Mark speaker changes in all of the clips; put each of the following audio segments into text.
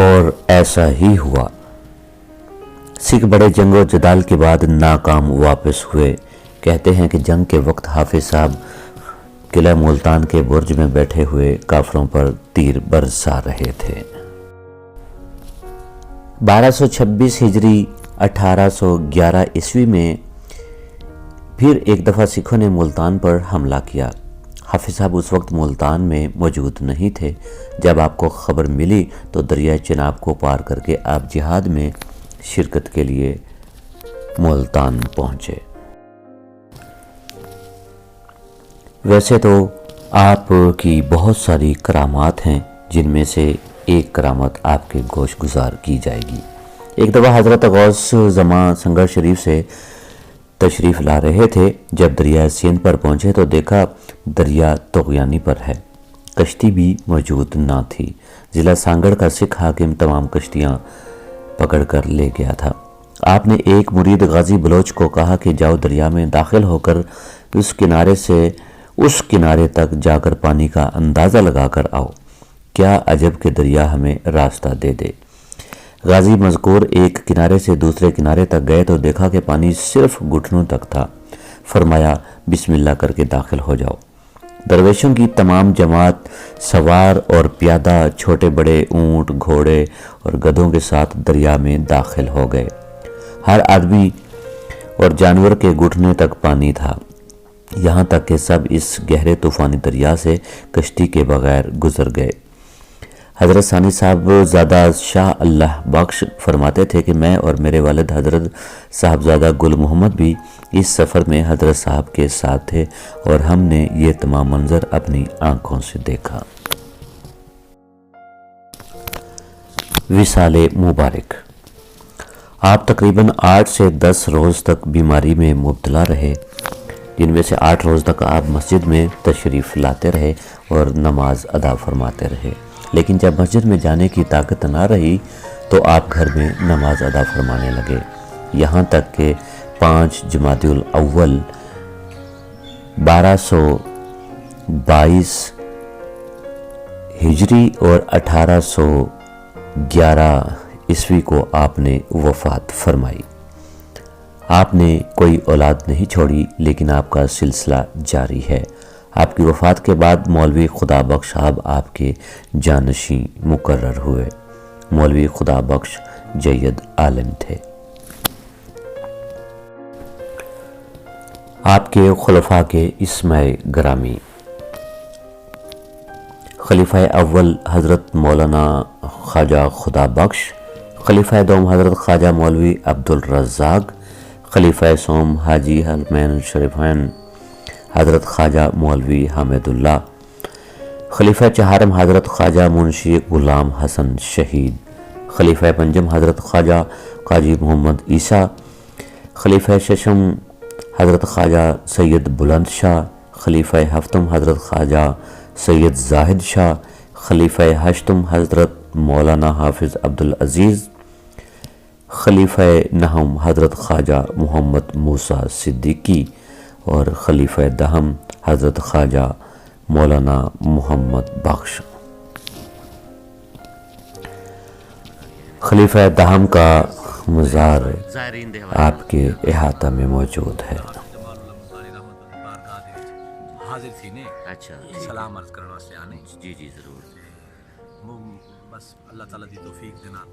Speaker 1: اور ایسا ہی ہوا۔ سکھ بڑے جنگ و جدال کے بعد ناکام واپس ہوئے۔ کہتے ہیں کہ جنگ کے وقت حافظ صاحب قلعہ ملتان کے برج میں بیٹھے ہوئے کافروں پر تیر برسا رہے تھے۔ 1226 ہجری 1811 عیسوی میں پھر ایک دفعہ سکھوں نے ملتان پر حملہ کیا۔ حافظ صاحب اس وقت ملتان میں موجود نہیں تھے۔ جب آپ کو خبر ملی تو دریائے چناب کو پار کر کے آپ جہاد میں شرکت کے لیے ملتان پہنچے۔ ویسے تو آپ کی بہت ساری کرامات ہیں، جن میں سے ایک کرامت آپ کے گوش گزار کی جائے گی۔ ایک دفعہ حضرت غوث زمان سنگر شریف سے تشریف لا رہے تھے۔ جب دریائے سندھ پر پہنچے تو دیکھا دریا طغیانی پر ہے، کشتی بھی موجود نہ تھی۔ ضلع سانگڑ کا سکھ حاکم تمام کشتیاں پکڑ کر لے گیا تھا۔ آپ نے ایک مرید غازی بلوچ کو کہا کہ جاؤ دریا میں داخل ہو کر اس کنارے سے اس کنارے تک جا کر پانی کا اندازہ لگا کر آؤ، کیا عجب کہ دریا ہمیں راستہ دے دے۔ غازی مذکور ایک کنارے سے دوسرے کنارے تک گئے تو دیکھا کہ پانی صرف گھٹنوں تک تھا۔ فرمایا بسم اللہ کر کے داخل ہو جاؤ۔ درویشوں کی تمام جماعت سوار اور پیادہ، چھوٹے بڑے اونٹ، گھوڑے اور گدھوں کے ساتھ دریا میں داخل ہو گئے۔ ہر آدمی اور جانور کے گھٹنے تک پانی تھا، یہاں تک کہ سب اس گہرے طوفانی دریا سے کشتی کے بغیر گزر گئے۔ حضرت ثانی صاحب زادہ شاہ اللہ بخش فرماتے تھے کہ میں اور میرے والد حضرت صاحبزادہ گل محمد بھی اس سفر میں حضرت صاحب کے ساتھ تھے اور ہم نے یہ تمام منظر اپنی آنکھوں سے دیکھا۔ وصال مبارک۔ آپ تقریباً 8 سے 10 روز تک بیماری میں مبتلا رہے، جن میں سے 8 روز تک آپ مسجد میں تشریف لاتے رہے اور نماز ادا فرماتے رہے، لیکن جب مسجد میں جانے کی طاقت نہ رہی تو آپ گھر میں نماز ادا فرمانے لگے، یہاں تک کہ 5 جمادی الاول 1222 ہجری اور 1811 عیسوی کو آپ نے وفات فرمائی۔ آپ نے کوئی اولاد نہیں چھوڑی، لیکن آپ کا سلسلہ جاری ہے۔ آپ کی وفات کے بعد مولوی خدا بخش صاحب آپ کے جانشین مقرر ہوئے۔ مولوی خدا بخش جید عالم تھے۔ آپ کے خلفاء کے اسماء گرامی: خلیفہ اول حضرت مولانا خواجہ خدا بخش، خلیفہ دوم حضرت خواجہ مولوی عبدالرزاق، خلیفہ سوم حاجی حرمین شریفین حضرت خواجہ مولوی حامد اللہ، خلیفہ چہارم حضرت خواجہ منشی غلام حسن شہید، خلیفہ پنجم حضرت خواجہ قاجی محمد عیسیٰ، خلیفہ ششم حضرت خواجہ سید بلند شاہ، خلیفہ ہفتم حضرت خواجہ سید زاہد شاہ، خلیفہ ہشتم حضرت مولانا حافظ عبدالعزیز، خلیفہ نہم حضرت خواجہ محمد موسیٰ صدیقی اور خلیفہ دہم حضرت خواجہ مولانا محمد بخش۔ خلیفہ دہم کا مزار آپ کے احاطہ میں موجود ہے۔
Speaker 2: حاضر تھی نے
Speaker 3: اچھا
Speaker 2: سلام عرض کرنے واسطے آنے
Speaker 3: جی جی ضرور
Speaker 2: بس اللہ تعالیٰ دی توفیق دے نال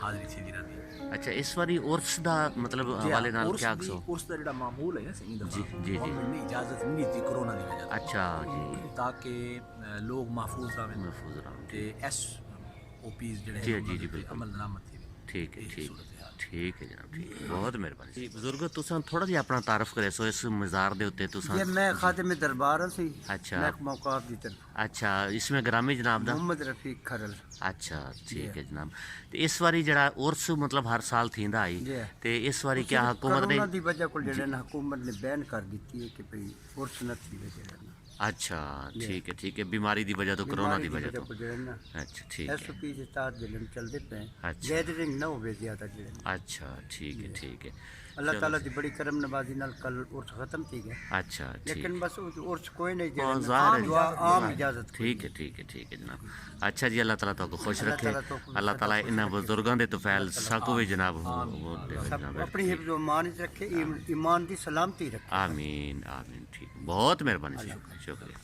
Speaker 2: حاضری تھی دینا دی۔
Speaker 3: اچھا اس واری عرس دا مطلب حوالے نال کیا کسو؟
Speaker 2: عرس دا جڑا معمول ہے نا سنگی دفعہ
Speaker 3: جی
Speaker 2: گورنمنٹ نے اجازت نہیں دی کرونا دی وجہ سے،
Speaker 3: اچھا جی
Speaker 2: تاکہ لوگ محفوظ رہیں
Speaker 3: محفوظ رہوں
Speaker 2: تے ایس او پیز جڑے
Speaker 3: جی جی جی بالکل
Speaker 2: عمل درآمد تھی۔
Speaker 3: ٹھیک ہے ٹھیک ہے جناب ٹھیک ہے، بہت مہربانی جی بزرگ تساں تھوڑا جہا اپنا تعارف کرے سو اس مزار دے اوتے تساں۔
Speaker 4: یہ میں خاتم دربار ہوں سی
Speaker 3: اچھا
Speaker 4: محکمہ اوقاف دی طرف
Speaker 3: اچھا اس میں گرامی جناب دا
Speaker 4: محمد رفیق کھرل۔
Speaker 3: اچھا ٹھیک ہے جناب۔ تے اس واری جڑا عرس مطلب ہر سال تھیندا آئی
Speaker 4: جی
Speaker 3: تے اس واری کیا حکومت نے
Speaker 4: کرونا دی وجہ کو جڑے نا حکومت نے بین کر دیتی ہے کہ بھئی عرس نہ تھی وجہ نا
Speaker 3: اچھا ٹھیک ہے بیماری دی وجہ تو کرونا دی وجہ تو
Speaker 4: کو جڑے نا
Speaker 3: اچھا ٹھیک
Speaker 4: ایس
Speaker 3: ہے
Speaker 4: او پی سے تحت جلن چل دے پے
Speaker 3: اچھا
Speaker 4: گیدرنگ نہ ہوے زیادہ جڑے نا۔
Speaker 3: اچھا ٹھیک ہے
Speaker 4: اللہ تعالیٰ دی بڑی کرم نوازی نال کل عرس ختم تھی گیا،
Speaker 3: اچھا ٹھیک
Speaker 4: لیکن بس عرس کوئی نہیں
Speaker 3: ہاں،
Speaker 4: جڑا
Speaker 3: ظاہر ہے۔
Speaker 4: دعا عام اجازت
Speaker 3: ٹھیک ہے ٹھیک ہے ٹھیک ہے جناب۔ اچھا جی، اللہ تعالیٰ تو خوش
Speaker 4: اللہ
Speaker 3: رکھے،
Speaker 4: تعالیٰ تو خوش
Speaker 3: اللہ
Speaker 4: رکھے،
Speaker 3: تعالیٰ
Speaker 4: خوش
Speaker 3: انہاں
Speaker 4: رکھے۔
Speaker 3: بزرگاں دے تو فیل سکو بھی جناب وہ دے
Speaker 4: سب
Speaker 3: جناب۔
Speaker 4: اپنی حفظ و امان وچ رکھے، ایمان دی سلامتی رکھے۔
Speaker 3: آمین آمین، ٹھیک، بہت مہربانی، شکریہ شکریہ۔